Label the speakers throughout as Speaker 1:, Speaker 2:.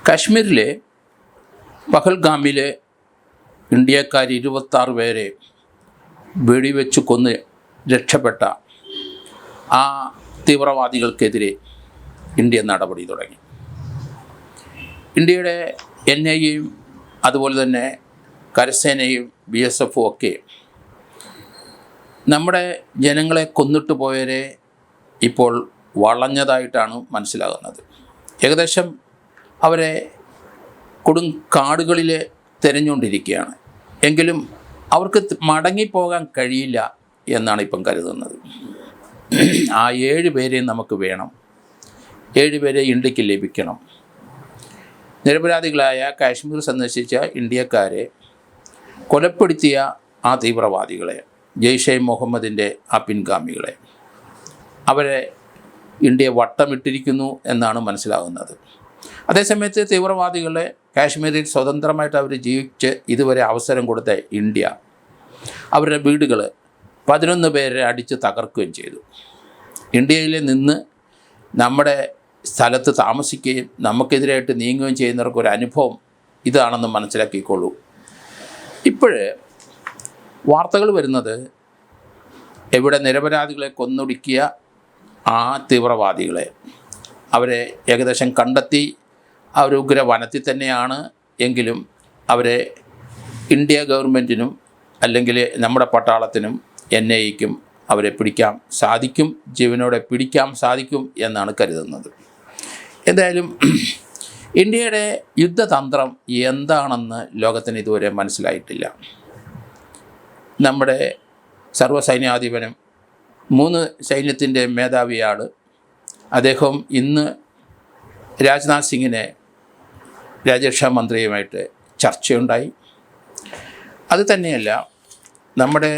Speaker 1: കാശ്മീരിലെ പഹൽഗാമിലെ ഇന്ത്യക്കാർ 26 പേരെ വെടിവെച്ച് കൊന്ന് രക്ഷപ്പെട്ട ആ തീവ്രവാദികൾക്കെതിരെ ഇന്ത്യ നടപടി തുടങ്ങി. ഇന്ത്യയുടെ NIAയും അതുപോലെ തന്നെ കരസേനയും BSFും ഒക്കെ നമ്മുടെ ജനങ്ങളെ കൊന്നിട്ട് പോയവരെ ഇപ്പോൾ വളഞ്ഞതായിട്ടാണ് മനസ്സിലാകുന്നത്. ഏകദേശം അവരെ കൊടും കാടുകളിൽ തിരഞ്ഞുകൊണ്ടിരിക്കുകയാണ്. എങ്കിലും അവർക്ക് മടങ്ങിപ്പോകാൻ കഴിയില്ല എന്നാണ് ഇപ്പം കരുതുന്നത്. ആ 7 പേരെയും നമുക്ക് വേണം. 7 പേരെ ഇന്ത്യക്ക് ലഭിക്കണം. നിരപരാധികളായ കാശ്മീർ സന്ദർശിച്ച ഇന്ത്യക്കാരെ കൊലപ്പെടുത്തിയ ആ തീവ്രവാദികളെ, ജെയ്ഷെ മുഹമ്മദിൻ്റെ ആ പിൻഗാമികളെ, അവരെ ഇന്ത്യ വട്ടമിട്ടിരിക്കുന്നു എന്നാണ് മനസ്സിലാകുന്നത്. അതേസമയത്ത് തീവ്രവാദികളെ കാശ്മീരിൽ സ്വതന്ത്രമായിട്ട് അവർ ജീവിച്ച് ഇതുവരെ അവസരം കൊടുത്ത ഇന്ത്യ അവരുടെ വീടുകൾ 11 പേരെ അടിച്ച് തകർക്കുകയും ചെയ്തു. ഇന്ത്യയിൽ നിന്ന് നമ്മുടെ സ്ഥലത്ത് താമസിക്കുകയും നമുക്കെതിരായിട്ട് നീങ്ങുകയും ചെയ്യുന്നവർക്കൊരു അനുഭവം ഇതാണെന്ന് മനസ്സിലാക്കിക്കൊള്ളൂ. ഇപ്പോഴേ വാർത്തകൾ വരുന്നത് ഇവിടെ നിരപരാധികളെ കൊന്നൊടുക്കിയ ആ തീവ്രവാദികളെ അവരെ ഏകദേശം കണ്ടെത്തി. അവർ ഉഗ്ര വനത്തിൽ തന്നെയാണ് എങ്കിലും അവരെ ഇന്ത്യ ഗവൺമെൻറ്റിനും അല്ലെങ്കിൽ നമ്മുടെ പട്ടാളത്തിനും NIAയ്ക്കും അവരെ പിടിക്കാൻ സാധിക്കും, ജീവനോടെ പിടിക്കാൻ സാധിക്കും എന്നാണ് കരുതുന്നത്. എന്തായാലും ഇന്ത്യയുടെ യുദ്ധതന്ത്രം എന്താണെന്ന് ലോകത്തിന് ഇതുവരെ മനസ്സിലായിട്ടില്ല. നമ്മുടെ സർവ്വസൈന്യാധിപനും 3 സൈന്യത്തിൻ്റെ മേധാവിയാണ് അദ്ദേഹം ഇന്ന് രാജ്നാഥ് സിംഗിനെ രാജ്യരക്ഷാ മന്ത്രിയുമായിട്ട് ചർച്ചയുണ്ടായി. അത് തന്നെയല്ല, നമ്മുടെ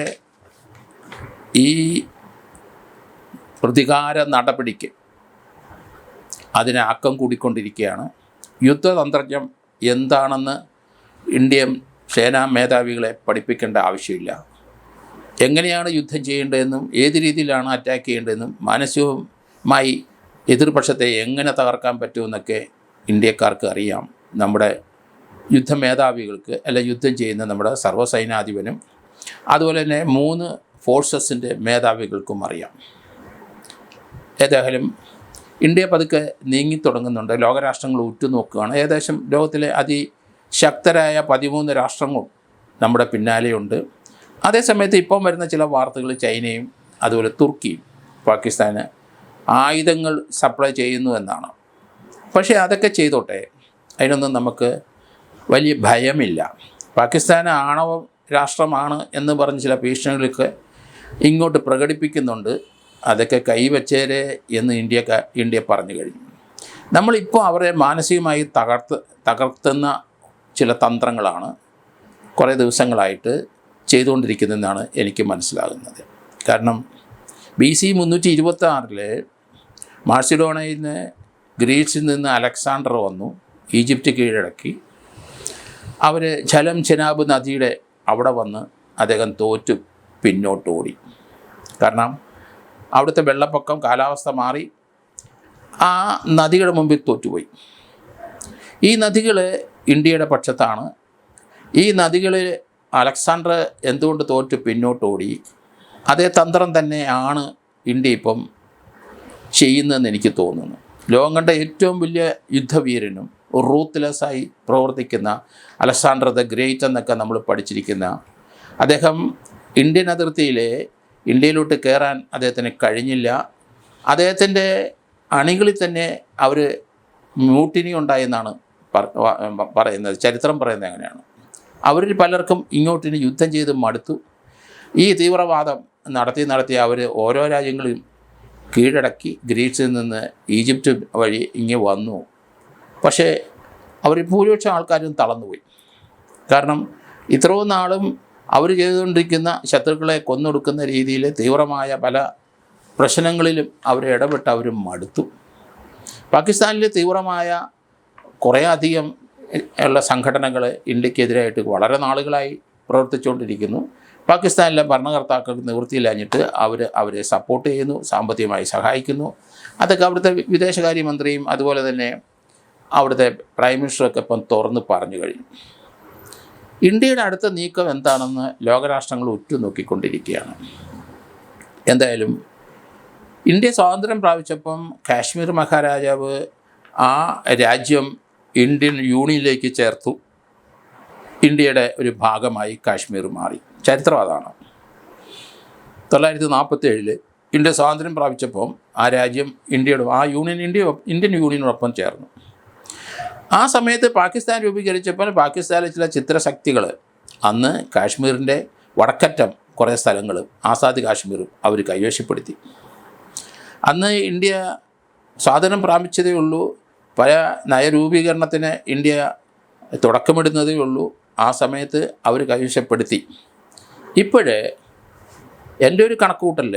Speaker 1: ഈ പ്രതികാര നടപടിക്ക് അതിന് ആക്കം കൂടിക്കൊണ്ടിരിക്കുകയാണ്. യുദ്ധതന്ത്രജ്ഞം എന്താണെന്ന് ഇന്ത്യൻ സേനാ മേധാവികളെ പഠിപ്പിക്കേണ്ട ആവശ്യമില്ല. എങ്ങനെയാണ് യുദ്ധം ചെയ്യേണ്ടതെന്നും ഏത് രീതിയിലാണ് അറ്റാക്ക് ചെയ്യേണ്ടതെന്നും മാനസികമായി എതിർപക്ഷത്തെ എങ്ങനെ തകർക്കാൻ പറ്റുമെന്നൊക്കെ ഇന്ത്യക്കാർക്ക് അറിയാം. നമ്മുടെ യുദ്ധമേധാവികൾക്ക് അല്ല യുദ്ധം ചെയ്യുന്ന നമ്മുടെ സർവ്വസൈന്യാധിപനും അതുപോലെ തന്നെ 3 ഫോഴ്സസിൻ്റെ മേധാവികൾക്കും അറിയാം. ഏതായാലും ഇന്ത്യ പതുക്കെ നീങ്ങിത്തുടങ്ങുന്നുണ്ട്. ലോകരാഷ്ട്രങ്ങൾ ഉറ്റുനോക്കുകയാണ്. ഏകദേശം ലോകത്തിലെ അതിശക്തരായ 13 രാഷ്ട്രങ്ങളും നമ്മുടെ പിന്നാലെയുണ്ട്. അതേസമയത്ത് ഇപ്പം വരുന്ന ചില വാർത്തകൾ ചൈനയും അതുപോലെ തുർക്കിയും പാകിസ്ഥാന് ആയുധങ്ങൾ സപ്ലൈ ചെയ്യുന്നു എന്നാണ്. പക്ഷേ അതൊക്കെ ചെയ്തോട്ടെ, അതിനൊന്നും നമുക്ക് വലിയ ഭയമില്ല. പാകിസ്ഥാൻ ആണവ രാഷ്ട്രമാണ് എന്ന് പറഞ്ഞ് ചില ഭീഷണികളൊക്കെ ഇങ്ങോട്ട് പ്രകടിപ്പിക്കുന്നുണ്ട്. അതൊക്കെ കൈവച്ചേരെ എന്ന് ഇന്ത്യ പറഞ്ഞു കഴിഞ്ഞു. നമ്മളിപ്പോൾ അവരെ മാനസികമായി തകർത്തുന്ന ചില തന്ത്രങ്ങളാണ് കുറേ ദിവസങ്ങളായിട്ട് ചെയ്തുകൊണ്ടിരിക്കുന്നതെന്നാണ് എനിക്ക് മനസ്സിലാകുന്നത്. കാരണം BC 326 മാർസിഡോണയിൽ നിന്ന് ഗ്രീസിൽ നിന്ന് അലക്സാണ്ടർ വന്നു, ഈജിപ്റ്റ് കീഴടക്കി. അവർ ഝലം ചെനാബ് നദിയുടെ അവിടെ വന്ന് അദ്ദേഹം തോറ്റു പിന്നോട്ട് ഓടി. കാരണം അവിടുത്തെ വെള്ളപ്പൊക്കം, കാലാവസ്ഥ മാറി, ആ നദികളുടെ മുമ്പിൽ തോറ്റുപോയി. ഈ നദികൾ ഇന്ത്യയുടെ പക്ഷത്താണ്. ഈ നദികളിൽ അലക്സാണ്ടർ എന്തുകൊണ്ട് തോറ്റു പിന്നോട്ടോടി? അതേ തന്ത്രം തന്നെയാണ് ഇന്ത്യ ഇപ്പം ചെയ്യുന്നതെന്ന് എനിക്ക് തോന്നുന്നു. ലോകം കണ്ട ഏറ്റവും വലിയ യുദ്ധവീരനും റൂത്ത്ലെസ്സായി പ്രവർത്തിക്കുന്ന അലക്സാണ്ടർ ദ ഗ്രേറ്റ് എന്നൊക്കെ നമ്മൾ പഠിച്ചിരിക്കുന്ന അദ്ദേഹം ഇന്ത്യൻ അതിർത്തിയിലെ ഇന്ത്യയിലോട്ട് കയറാൻ അദ്ദേഹത്തിന് കഴിഞ്ഞില്ല. അദ്ദേഹത്തിൻ്റെ അണികളിൽ തന്നെ അവർ മ്യൂട്ടിനി ഉണ്ടായെന്നാണ് പറയുന്നത്. ചരിത്രം പറയുന്നത് അങ്ങനെയാണ്. അവരിൽ പലർക്കും ഇങ്ങോട്ടിന് യുദ്ധം ചെയ്ത് മടുത്തു. ഈ തീവ്രവാദം നടത്തി അവർ ഓരോ രാജ്യങ്ങളും കീഴടക്കി. ഗ്രീസിൽ നിന്ന് ഈജിപ്റ്റ് വഴി ഇങ്ങ് വന്നു. പക്ഷേ അവർ ഭൂരിപക്ഷം ആൾക്കാരും തളർന്നുപോയി. കാരണം ഇത്രയും നാളും അവർ ചെയ്തുകൊണ്ടിരിക്കുന്ന ശത്രുക്കളെ കൊന്നൊടുക്കുന്ന രീതിയിൽ തീവ്രമായ പല പ്രശ്നങ്ങളിലും അവർ ഇടപെട്ട് അവർ മടുത്തു. പാകിസ്ഥാനിൽ തീവ്രമായ കുറേ അധികം ഉള്ള സംഘടനകൾ ഇന്ത്യക്കെതിരായിട്ട് വളരെ നാളുകളായി പ്രവർത്തിച്ചുകൊണ്ടിരിക്കുന്നു. പാകിസ്ഥാനിലെ ഭരണകർത്താക്കൾക്ക് നിവൃത്തിയില്ലാഞ്ഞിട്ട് അവരെ സപ്പോർട്ട് ചെയ്യുന്നു, സാമ്പത്തികമായി സഹായിക്കുന്നു. അതൊക്കെ അവിടുത്തെ വിദേശകാര്യമന്ത്രിയും അതുപോലെ തന്നെ അവിടുത്തെ പ്രൈം മിനിസ്റ്ററൊക്കെ ഇപ്പം തുറന്ന് പറഞ്ഞു കഴിഞ്ഞു. ഇന്ത്യയുടെ അടുത്ത നീക്കം എന്താണെന്ന് ലോകരാഷ്ട്രങ്ങൾ ഉറ്റുനോക്കിക്കൊണ്ടിരിക്കുകയാണ്. എന്തായാലും ഇന്ത്യ സ്വാതന്ത്ര്യം പ്രാപിച്ചപ്പം കാശ്മീർ മഹാരാജാവ് ആ രാജ്യം ഇന്ത്യൻ യൂണിയനിലേക്ക് ചേർത്തു. ഇന്ത്യയുടെ ഒരു ഭാഗമായി കാശ്മീർ മാറി. ചരിത്രം അതാണ്. 1947 ഇന്ത്യ സ്വാതന്ത്ര്യം പ്രാപിച്ചപ്പം ആ രാജ്യം ഇന്ത്യൻ യൂണിയനോടൊപ്പം ചേർന്നു. ആ സമയത്ത് പാകിസ്ഥാൻ രൂപീകരിച്ചപ്പോൾ പാകിസ്ഥാനിലെ ചില ചിത്രശക്തികൾ അന്ന് കാശ്മീരിൻ്റെ വടക്കറ്റം കുറേ സ്ഥലങ്ങൾ ആസാദ് കാശ്മീരും അവർ കൈവശപ്പെടുത്തി. അന്ന് ഇന്ത്യ സ്വാതന്ത്ര്യം പ്രാപിച്ചതേ ഉള്ളൂ. പല നയരൂപീകരണത്തിന് ഇന്ത്യ തുടക്കമിടുന്നതേ ഉള്ളൂ. ആ സമയത്ത് അവർ കൈവശപ്പെടുത്തി. ഇപ്പോഴേ എൻ്റെ ഒരു കണക്കുകൂട്ടൽ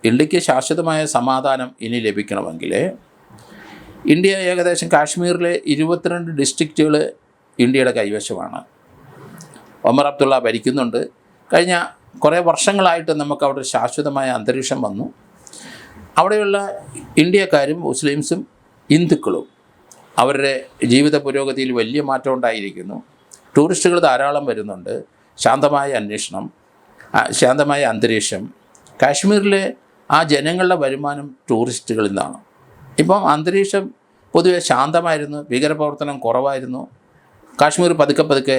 Speaker 1: ഇന്ത്യക്ക് ശാശ്വതമായ സമാധാനം ഇനി ലഭിക്കണമെങ്കിൽ ഇന്ത്യ ഏകദേശം കാശ്മീരിലെ 22 ഡിസ്ട്രിക്റ്റുകൾ ഇന്ത്യയുടെ കൈവശമാണ്. ഒമർ അബ്ദുള്ള ഭരിക്കുന്നുണ്ട്. കഴിഞ്ഞ കുറേ വർഷങ്ങളായിട്ട് നമുക്ക് അവിടെ ശാശ്വതമായ അന്തരീക്ഷം വന്നു. അവിടെയുള്ള ഇന്ത്യക്കാരും മുസ്ലിംസും ഹിന്ദുക്കളും അവരുടെ ജീവിത പുരോഗതിയിൽ വലിയ മാറ്റം ഉണ്ടായിരിക്കുന്നു. ടൂറിസ്റ്റുകൾ ധാരാളം വരുന്നുണ്ട്. ശാന്തമായ അന്വേഷണം, ശാന്തമായ അന്തരീക്ഷം. കാശ്മീരിലെ ആ ജനങ്ങളുടെ വരുമാനം ടൂറിസ്റ്റുകളിൽ നിന്നാണ്. ഇപ്പം അന്തരീക്ഷം പൊതുവെ ശാന്തമായിരുന്നു. ഭീകരപ്രവർത്തനം കുറവായിരുന്നു. കാശ്മീർ പതുക്കെ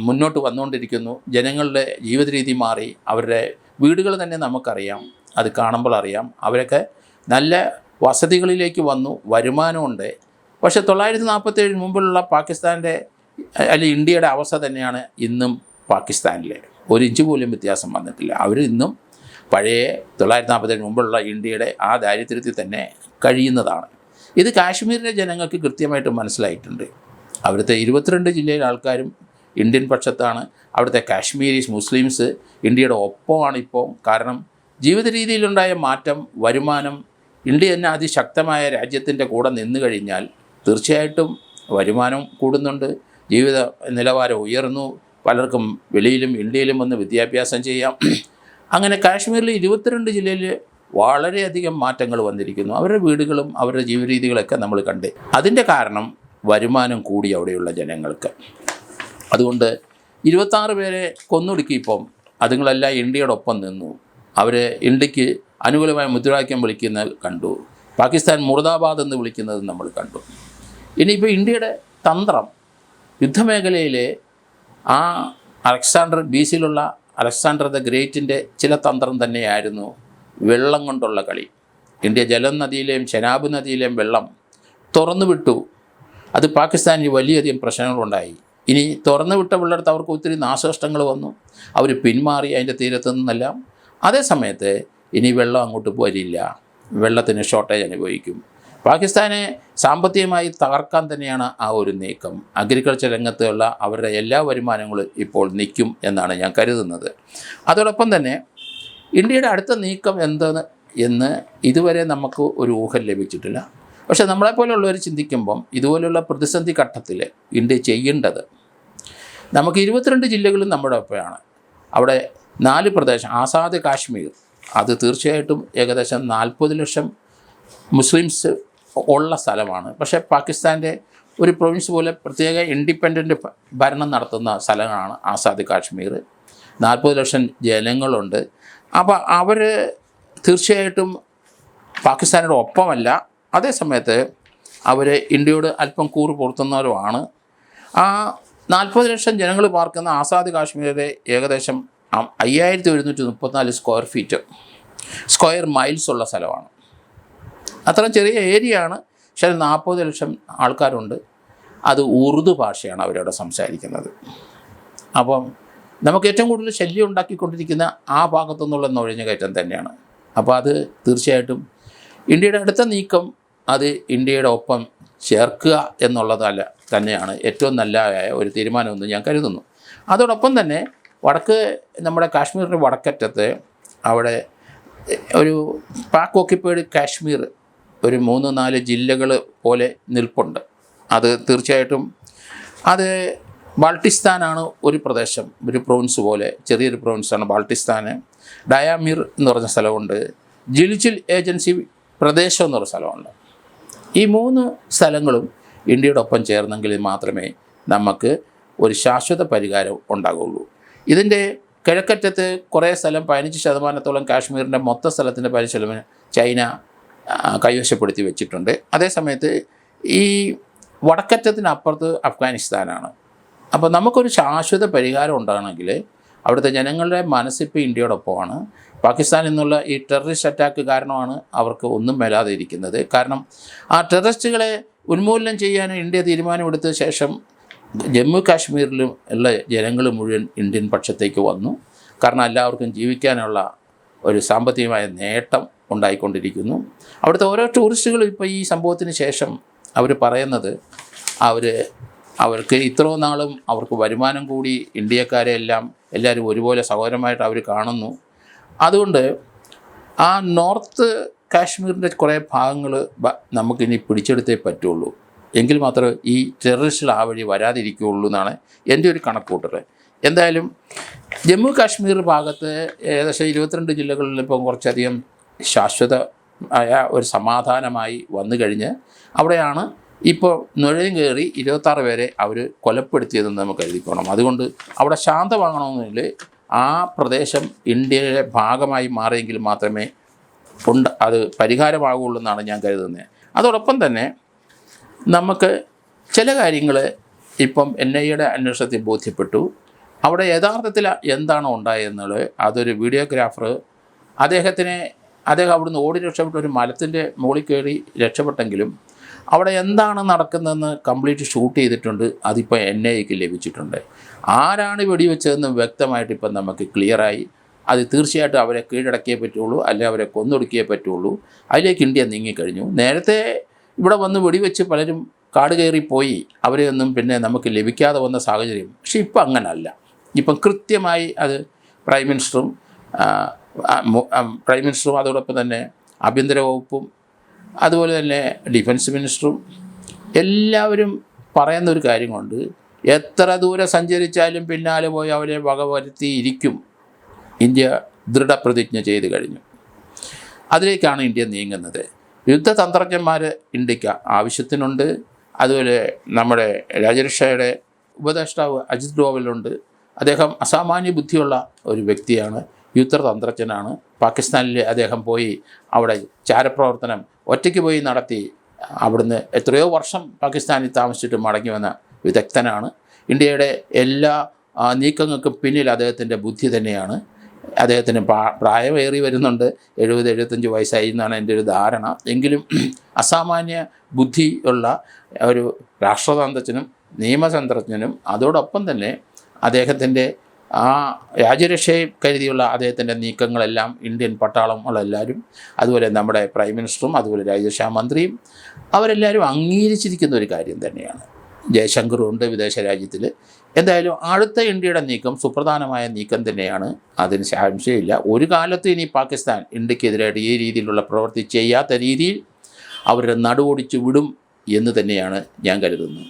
Speaker 1: മുന്നോട്ട് വന്നുകൊണ്ടിരിക്കുന്നു. ജനങ്ങളുടെ ജീവിത രീതി മാറി. അവരുടെ വീടുകൾ തന്നെ നമുക്കറിയാം, അത് കാണുമ്പോൾ അറിയാം. അവരൊക്കെ നല്ല വസതികളിലേക്ക് വന്നു, വരുമാനമുണ്ട്. പക്ഷേ 1947 മുമ്പിലുള്ള പാകിസ്ഥാൻ്റെ അല്ലെങ്കിൽ ഇന്ത്യയുടെ അവസ്ഥ തന്നെയാണ് ഇന്നും പാകിസ്ഥാനിലെ. ഒരു ഇഞ്ച് പോലും വ്യത്യാസം വന്നിട്ടില്ല. അവർ ഇന്നും പഴയ 1947 മുമ്പുള്ള ഇന്ത്യയുടെ ആ ദാരിദ്ര്യത്തിൽ തന്നെ കഴിയുന്നതാണ്. ഇത് കാശ്മീരിലെ ജനങ്ങൾക്ക് കൃത്യമായിട്ട് മനസ്സിലായിട്ടുണ്ട്. അവിടുത്തെ 22 ജില്ലയിലെ ആൾക്കാരും ഇന്ത്യൻ പക്ഷത്താണ്. അവിടുത്തെ കാശ്മീരീസ് മുസ്ലിംസ് ഇന്ത്യയുടെ ഒപ്പമാണ് ഇപ്പോൾ. കാരണം ജീവിത രീതിയിലുണ്ടായ മാറ്റം, വരുമാനം, ഇന്ത്യ തന്നെ അതിശക്തമായ രാജ്യത്തിൻ്റെ കൂടെ നിന്നു കഴിഞ്ഞാൽ തീർച്ചയായിട്ടും വരുമാനം കൂടുന്നുണ്ട്, ജീവിത നിലവാരം ഉയർന്നു, പലർക്കും വെളിയിലും ഇന്ത്യയിലും വന്ന് വിദ്യാഭ്യാസം ചെയ്യാം. അങ്ങനെ കാശ്മീരിൽ 22 ജില്ലയിൽ വളരെയധികം മാറ്റങ്ങൾ വന്നിരിക്കുന്നു. അവരുടെ വീടുകളും അവരുടെ ജീവിത രീതികളൊക്കെ നമ്മൾ കണ്ട്. അതിൻ്റെ കാരണം വരുമാനം കൂടി അവിടെയുള്ള ജനങ്ങൾക്ക്. അതുകൊണ്ട് 26 പേരെ കൊന്നൊടുക്കി. ഇപ്പം അതുങ്ങളെല്ലാം ഇന്ത്യയുടെ ഒപ്പം നിന്നു. അവർ ഇന്ത്യക്ക് അനുകൂലമായ മുദ്രാവാക്യം വിളിക്കുന്നത് കണ്ടു. പാകിസ്ഥാൻ മുർദാബാദ് എന്ന് വിളിക്കുന്നത് നമ്മൾ കണ്ടു. ഇനിയിപ്പോൾ ഇന്ത്യയുടെ തന്ത്രം യുദ്ധമേഖലയിലെ ആ BC-യിലുള്ള അലക്സാണ്ടർ ദ ഗ്രേറ്റിൻ്റെ ചില തന്ത്രം തന്നെയായിരുന്നു വെള്ളം കൊണ്ടുള്ള കളി. ഇന്ത്യ ജലം നദിയിലെയും ചെനാബ് നദിയിലെയും വെള്ളം തുറന്നു വിട്ടു. അത് പാകിസ്ഥാനിൽ വലിയധികം പ്രശ്നങ്ങളുണ്ടായി. ഇനി തുറന്നു വിട്ട വെള്ളമെടുത്ത് അവർക്ക് ഒത്തിരി നാശനഷ്ടങ്ങൾ വന്നു. അവർ പിന്മാറി അതിൻ്റെ തീരത്തു നിന്നെല്ലാം. അതേ സമയത്ത് ഇനി വെള്ളം അങ്ങോട്ട് വരില്ല, വെള്ളത്തിന് ഷോർട്ടേജ് അനുഭവിക്കും. പാകിസ്ഥാനെ സാമ്പത്തികമായി തകർക്കാൻ തന്നെയാണ് ആ ഒരു നീക്കം. അഗ്രികൾച്ചർ രംഗത്തുള്ള അവരുടെ എല്ലാ വരുമാനങ്ങളും ഇപ്പോൾ നിൽക്കും എന്നാണ് ഞാൻ കരുതുന്നത്. അതോടൊപ്പം തന്നെ ഇന്ത്യയുടെ അടുത്ത നീക്കം എന്ന് ഇതുവരെ നമുക്ക് ഒരു ഊഹം ലഭിച്ചിട്ടില്ല. പക്ഷേ നമ്മളെപ്പോലുള്ളവർ ചിന്തിക്കുമ്പം ഇതുപോലുള്ള പ്രതിസന്ധി ഘട്ടത്തിൽ ഇന്ത്യ ചെയ്യേണ്ടത്, നമുക്ക് 22 ജില്ലകളും നമ്മുടെ ഒപ്പമാണ്. അവിടെ 4 പ്രദേശം ആസാദ് കാശ്മീർ, അത് തീർച്ചയായിട്ടും ഏകദേശം 40 ലക്ഷം മുസ്ലിംസ് ഉള്ള സ്ഥലമാണ്. പക്ഷേ പാകിസ്ഥാൻ്റെ ഒരു പ്രൊവിൻസ് പോലെ പ്രത്യേക ഇൻഡിപെൻഡൻറ്റ് ഭരണം നടത്തുന്ന സ്ഥലങ്ങളാണ് ആസാദ് കാശ്മീർ. 40 ലക്ഷം ജനങ്ങളുണ്ട്. അപ്പോൾ അവർ തീർച്ചയായിട്ടും പാകിസ്ഥാനോട് ഒപ്പമല്ല. അതേ സമയത്ത് അവർ ഇന്ത്യയോട് അല്പം കൂറ് പുറത്തുന്നവരുമാണ്. ആ 40 ലക്ഷം ജനങ്ങൾ പാർക്കുന്ന ആസാദ് കാശ്മീരിലെ ഏകദേശം 5134 സ്ക്വയർ മൈൽസ് ഉള്ള സ്ഥലമാണ്. അത്ര ചെറിയ ഏരിയ ആണ്. പക്ഷേ 40 ലക്ഷം ആൾക്കാരുണ്ട്. അത് ഉറുദു ഭാഷയാണ് അവരവിടെ സംസാരിക്കുന്നത്. അപ്പം നമുക്ക് ഏറ്റവും കൂടുതൽ ശല്യം ഉണ്ടാക്കിക്കൊണ്ടിരിക്കുന്ന ആ ഭാഗത്തു നിന്നുള്ള നുഴഞ്ഞുകയറ്റം തന്നെയാണ്. അപ്പോൾ അത് തീർച്ചയായിട്ടും ഇന്ത്യയുടെ അടുത്ത നീക്കം അത് ഇന്ത്യയുടെ ഒപ്പം ചേർക്കുക എന്നുള്ളതല്ല തന്നെയാണ് ഏറ്റവും നല്ലതായ ഒരു തീരുമാനമെന്ന് ഞാൻ കരുതുന്നു. അതോടൊപ്പം തന്നെ നമ്മുടെ കാശ്മീരിൻ്റെ വടക്കറ്റത്ത് അവിടെ ഒരു പാക് ഓക്യുപ്പൈഡ് കാശ്മീർ ഒരു 3-4 ജില്ലകൾ പോലെ നിൽപ്പുണ്ട്. അത് തീർച്ചയായിട്ടും അത് ബാൾട്ടിസ്ഥാനാണ് ഒരു പ്രദേശം, ഒരു പ്രൊവിൻസ് പോലെ ചെറിയൊരു പ്രൊവിൻസാണ് ബാൾട്ടിസ്ഥാൻ. ഡയാമിർ എന്ന് പറഞ്ഞ സ്ഥലമുണ്ട്. ജിലിച്ചിൽ ഏജൻസി പ്രദേശം എന്നൊരു സ്ഥലമുണ്ട്. ഈ 3 സ്ഥലങ്ങളും ഇന്ത്യയുടെ ഒപ്പം ചേർന്നെങ്കിൽ മാത്രമേ നമുക്ക് ഒരു ശാശ്വത പരിഹാരം ഉണ്ടാകുള്ളൂ. ഇതിൻ്റെ കിഴക്കറ്റത്ത് കുറേ സ്ഥലം 15% കാശ്മീരിൻ്റെ മൊത്തം സ്ഥലത്തിൻ്റെ 15% ചൈന കൈവശപ്പെടുത്തി വെച്ചിട്ടുണ്ട്. അതേസമയത്ത് ഈ വടക്കറ്റത്തിനപ്പുറത്ത് അഫ്ഗാനിസ്ഥാനാണ്. അപ്പോൾ നമുക്കൊരു ശാശ്വത പരിഹാരം ഉണ്ടാകണമെങ്കിൽ അവിടുത്തെ ജനങ്ങളുടെ മനസ്സിപ്പോൾ ഇന്ത്യയോടൊപ്പമാണ്. പാകിസ്ഥാൻ എന്നുള്ള ഈ ടെററിസ്റ്റ് അറ്റാക്ക് കാരണമാണ് അവർക്ക് ഒന്നും മേലാതെ ഇരിക്കുന്നത്. കാരണം ആ ടെററിസ്റ്റുകളെ ഉന്മൂലനം ചെയ്യാൻ ഇന്ത്യ തീരുമാനമെടുത്ത ശേഷം ജമ്മു കാശ്മീരിലും ഉള്ള ജനങ്ങൾ മുഴുവൻ ഇന്ത്യൻ പക്ഷത്തേക്ക് വന്നു. കാരണം എല്ലാവർക്കും ജീവിക്കാനുള്ള ഒരു സാമ്പത്തികമായ നേട്ടം ഉണ്ടായിക്കൊണ്ടിരിക്കുന്നു. അവിടുത്തെ ഓരോ ടൂറിസ്റ്റുകളും ഇപ്പോൾ ഈ സംഭവത്തിന് ശേഷം അവർ പറയുന്നത് അവർക്ക് ഇത്രയും നാളും അവർക്ക് വരുമാനം കൂടി ഇന്ത്യക്കാരെ എല്ലാവരും ഒരുപോലെ സഹോദരമായിട്ട് അവർ കാണുന്നു. അതുകൊണ്ട് ആ നോർത്ത് കാശ്മീരിൻ്റെ കുറേ ഭാഗങ്ങൾ നമുക്കിനി പിടിച്ചെടുത്തേ പറ്റുള്ളൂ. എങ്കിൽ മാത്രമേ ഈ ടെററിസ്റ്റുകൾ ആ വഴി വരാതിരിക്കുകയുള്ളൂ എന്നാണ് എൻ്റെ ഒരു കണക്കൂട്ടൽ. എന്തായാലും ജമ്മു കാശ്മീർ ഭാഗത്ത് ഏകദേശം 22 ജില്ലകളിൽ ഇപ്പം കുറച്ചധികം ശാശ്വതമായ ഒരു സമാധാനമായി വന്നു കഴിഞ്ഞ് അവിടെയാണ് ഇപ്പോൾ നുഴഞ്ഞു കയറി 26 പേരെ അവർ കൊലപ്പെടുത്തിയതെന്ന് നമുക്ക് എഴുതിക്കോണം. അതുകൊണ്ട് അവിടെ ശാന്തമാകണമെന്നില്ല, ആ പ്രദേശം ഇന്ത്യയുടെ ഭാഗമായി മാറിയെങ്കിൽ മാത്രമേ അത് പരിഹാരമാകുള്ളൂ എന്നാണ് ഞാൻ കരുതുന്നത്. അതോടൊപ്പം തന്നെ നമുക്ക് ചില കാര്യങ്ങൾ ഇപ്പം NIAയുടെ അന്വേഷണത്തിൽ ബോധ്യപ്പെട്ടു. അവിടെ യഥാർത്ഥത്തിൽ എന്താണോ ഉണ്ടായെന്നുള്ളത് അതൊരു വീഡിയോഗ്രാഫർ അദ്ദേഹം അവിടുന്ന് ഓടി രക്ഷപ്പെട്ട ഒരു മരത്തിൻ്റെ മുകളിൽ കയറി രക്ഷപ്പെട്ടെങ്കിലും അവിടെ എന്താണ് നടക്കുന്നതെന്ന് കംപ്ലീറ്റ് ഷൂട്ട് ചെയ്തിട്ടുണ്ട്. അതിപ്പോൾ NIAക്ക് ലഭിച്ചിട്ടുണ്ട്. ആരാണ് വെടിവെച്ചതെന്ന് വ്യക്തമായിട്ട് ഇപ്പം നമുക്ക് ക്ലിയറായി. അത് തീർച്ചയായിട്ടും അവരെ കീഴടക്കിയേ പറ്റുള്ളൂ, അല്ലെങ്കിൽ അവരെ കൊന്നൊടുക്കിയേ പറ്റുള്ളൂ. അതിലേക്ക് ഇന്ത്യ നീങ്ങിക്കഴിഞ്ഞു. നേരത്തെ ഇവിടെ വന്ന് വെടിവെച്ച് പലരും കാട് കയറിപ്പോയി, അവരെയൊന്നും പിന്നെ നമുക്ക് ലഭിക്കാതെ വന്ന സാഹചര്യം. പക്ഷെ ഇപ്പം അങ്ങനല്ല. ഇപ്പം കൃത്യമായി അത് പ്രൈം മിനിസ്റ്ററും അതോടൊപ്പം തന്നെ ആഭ്യന്തര വകുപ്പും അതുപോലെ തന്നെ ഡിഫൻസ് മിനിസ്റ്ററും എല്ലാവരും പറയുന്നൊരു കാര്യമുണ്ട്. എത്ര ദൂരെ സഞ്ചരിച്ചാലും പിന്നാലെ പോയി അവരെ വകവരുത്തിയിരിക്കും. ഇന്ത്യ ദൃഢപ്രതിജ്ഞ ചെയ്ത് കഴിഞ്ഞു. അതിലേക്കാണ് ഇന്ത്യ നീങ്ങുന്നത്. യുദ്ധതന്ത്രജ്ഞന്മാർ ഇന്ത്യക്ക് ആവശ്യത്തിനുണ്ട്. അതുപോലെ നമ്മുടെ രാജ്യരക്ഷയുടെ ഉപദേഷ്ടാവ് അജിത് ഡോവലുണ്ട്. അദ്ദേഹം അസാമാന്യ ബുദ്ധിയുള്ള ഒരു വ്യക്തിയാണ്, യുദ്ധതന്ത്രജ്ഞനാണ്. പാകിസ്ഥാനിൽ അദ്ദേഹം പോയി അവിടെ ചാരപ്രവർത്തനം ഒറ്റയ്ക്ക് പോയി നടത്തി. അവിടുന്ന് എത്രയോ വർഷം പാകിസ്ഥാനിൽ താമസിച്ചിട്ട് മടങ്ങി വന്ന വിദഗ്ധനാണ്. ഇന്ത്യയുടെ എല്ലാ നീക്കങ്ങൾക്കും പിന്നിൽ അദ്ദേഹത്തിൻ്റെ ബുദ്ധി തന്നെയാണ്. അദ്ദേഹത്തിന് പ്രായമേറി വരുന്നുണ്ട്, 70-75 വയസ്സായി എന്നാണ് എൻ്റെ ഒരു ധാരണ. എങ്കിലും അസാമാന്യ ബുദ്ധിയുള്ള ഒരു രാഷ്ട്രതന്ത്രജ്ഞനും നിയമതന്ത്രജ്ഞനും അതോടൊപ്പം തന്നെ അദ്ദേഹത്തിൻ്റെ ആ രാജ്യരക്ഷയെ കരുതിയുള്ള അദ്ദേഹത്തിൻ്റെ നീക്കങ്ങളെല്ലാം ഇന്ത്യൻ പട്ടാളങ്ങളെല്ലാവരും, അതുപോലെ നമ്മുടെ പ്രൈം മിനിസ്റ്ററും അതുപോലെ രാജ്യരക്ഷാ മന്ത്രിയും അവരെല്ലാവരും അംഗീകരിച്ചിരിക്കുന്ന ഒരു കാര്യം തന്നെയാണ്. ജയശങ്കറും ഉണ്ട് വിദേശ രാജ്യത്തിൽ. എന്തായാലും അടുത്ത ഇന്ത്യയുടെ നീക്കം സുപ്രധാനമായ നീക്കം തന്നെയാണ്, അതിന് സംശയമില്ല. ഒരു കാലത്ത് ഇനി പാകിസ്ഥാൻ ഇന്ത്യക്കെതിരായിട്ട് ഈ രീതിയിലുള്ള പ്രവൃത്തി ചെയ്യാത്ത രീതിയിൽ അവരുടെ നടുവൊടിച്ച് വിടും എന്ന് തന്നെയാണ് ഞാൻ കരുതുന്നത്.